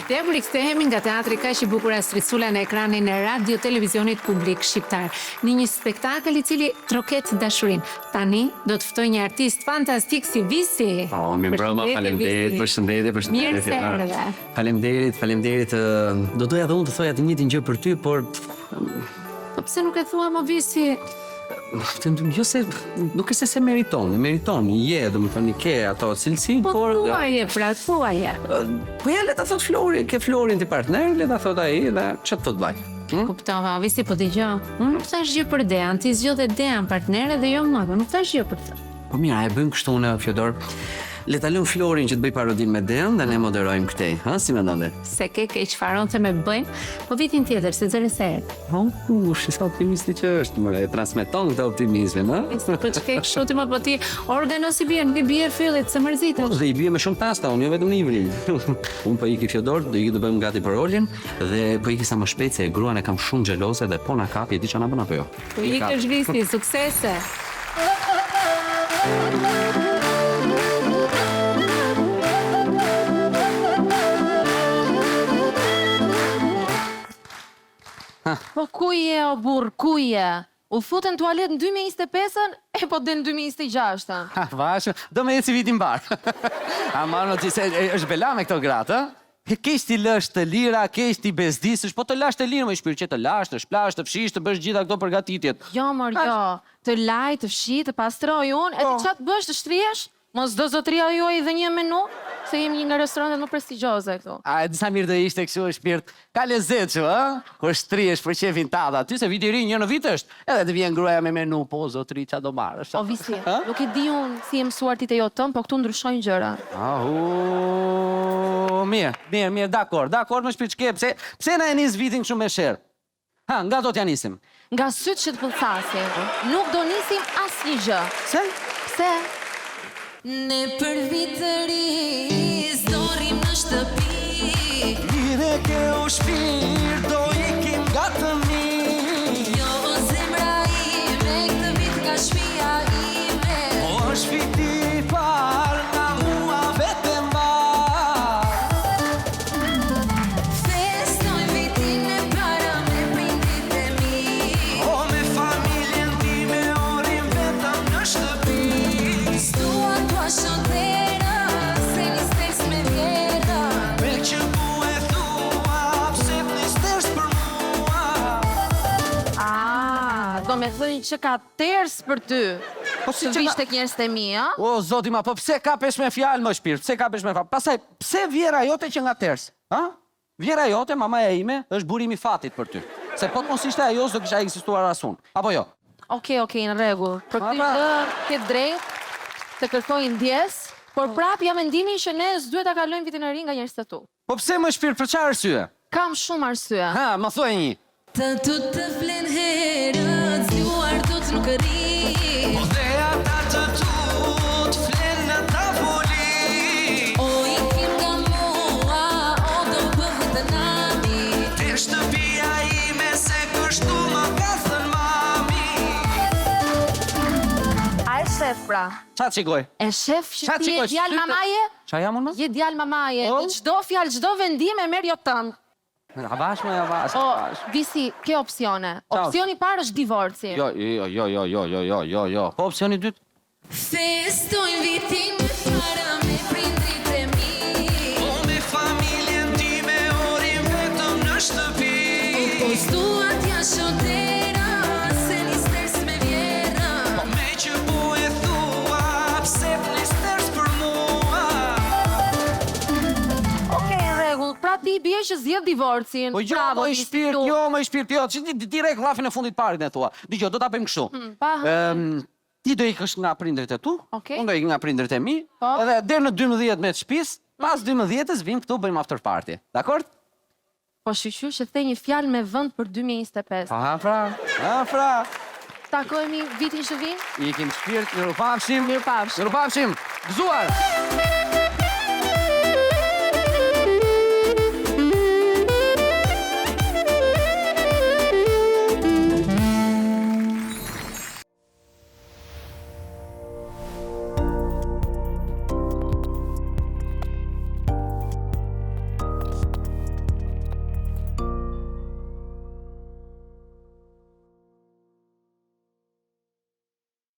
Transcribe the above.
Mirëmbrëmje, rikthehemi nga teatri kaq i bukur Astricula në ekranin e radio televizionit publik shqiptar. Në një spektakël I cili troket dashurinë. Tani do të ftoj një artist fantastik si Visi. Mirëmbrëma, faleminderit, përshëndetje. Mirë se erdhe. Faleminderit. Do doja edhe unë të thoja të njëjtin gjë për ty, por Po pse nuk e thua më Visi? jo se nuk është se meriton, domethënë ke ato cilësi, por thuaje. Po ja le ta thot Flori, ke Florin ti partner, le ta thot ai dhe ç'të thot vaj. Kuptova, Visi, po dëgjoj. Unë nuk thash gjë për Dean, ti zgjodhe Dean partnere dhe jo mua, nuk thash gjë për të. Po mira, e bëjmë kështu në Fjodor. Le ta lëm Florin që të bëj parodin me Dean dhe ne moderojmë këtej, ha, si mendon ti? Se ke keq faron se me bëjmë, po vitin tjetër se zëri se erdh. Sa optimisti që është, më e transmeton këtë optimizmin, ha? Po ç'ke kështu ti më po ti organosi bie fillit se mërzitesh. Dhe I bie me shumë tasta, unë jo vetëm në Ivrin. Unë po iki Fjodor, do iki të bëjmë gati për rolin dhe po iki sa më shpejt se gruan e kam shumë xheloze dhe po na kapi, e di çana bën apo jo. Po ikësh Visi, suksese. Po ku je o burr, ku je? U futën në tualet në 2025-ën, e po del në 2026-ën. Ha, vash, do me eci vitin bar. A marrë ti se është bela me këto gratë, ë? Keq ti lësh të lira, keq ti bezdisësh, po të lash të lirë, më shpirt që të lash, të shplash, të fshish, të bësh gjitha këto përgatitjet. Jo, mor, jo. Të laj, të fshi, të pastroj unë, e ti çfarë të bësh, të shtrihesh? Mos do zotria juaj dhe një menu, se jemi një nga restorantet më prestigjioze këtu. A, disa mirë dhe ishte kështu e shpirt. Ka lezet që, ë? Kur shtrihesh për qefin tada, ty se viti I ri një në vit është, edhe të vjen gruaja me menu, po zotri qa do marrësh. O Visi, nuk e di unë si e mësuar ti te jo tëm, po këtu ndryshojnë gjëra. Mirë, dakor, më shpirt ç'ke, pse na e nis vitin kështu me sherr? Ha, nga do t'ja nisim? Nga sytë që të pëlqasin, nuk do nisim asnjë gjë. Pse? Ne për vit të ri, dorim në shtëpi. Lire ke u shpirt, do ikim nga të mi. Jo, zemra ime, këtë vit nga shtëpia ime. Po është viti I parë, nga mua vetëm Festoj vitin e para me prindit e mi. O me familjen time, orim vetëm në shtëpi. Stua tua shotera, se nistesh me vjera. Me që ku e thua, pse nistesh për mua. Do me thënë që ka ters për ty. Po si Të vish tek njerëzit e mi, a? O, zoti ma, po pse kapesh me fjalë më shpirt? Pse kapesh me fjalë? Pastaj, pse vjera jote që nga ters? Ha? Vjera jote, mamaja ime, është burimi I fatit për ty. Se po të mos ishte ajo, s'do kisha ekzistuar as unë. Apo jo? Okej, në rregull. Për këtë gjë ke drejt të kërkoj ndjes, por prap jam mendimin që ne s'duhet ta kalojmë vitin e ri nga njerëzit e tu. Po pse më shpirt, për çfarë arsye? Kam shumë arsye. Ha, më thuaj një. Të tut të flen herët, zgjuar tut nuk rri. Po dhe ata të tut, flen në tavoli. O ikim nga mua, o do bëhet të nami. Te shtëpia ime se kështu më ka thënë mami. A e shef pra? Qa të qikoj? E shef që ti je djalë mamaje? Qa jam unë? Je djalë mamaje. Në çdo fjalë, çdo vendim e merr jo tëm. Ja vash. O, Visi, ke opsione. Opsioni I parë është divorci. Jo. Po opsioni I dytë? Festojmë vitin e para me prindrit e mi. Po me familjen time, orim vetëm në shtëpi. Po stua t'ja shotera, se nistesh me vjera. Po me që po e thua, pse nistesh për mua. Okej, në rregull. Pra ti bie që zgjedh divorcin. Po jo, më I shpirt, jo. Direkt llafin e fundit parit ne thua. Dgjoj, do ta bëjmë kështu. Ti do ikësh nga prindërit e tu, unë do ik nga prindërit e mi, edhe deri në 12 me të shtëpis, pas 12-s vim këtu bëjmë after party. Dakor? Po shqyr që the një fjalë me vend për 2025. Ha fra. Takohemi vitin që vin? Ikim shpirt, mirupafshim. Gëzuar.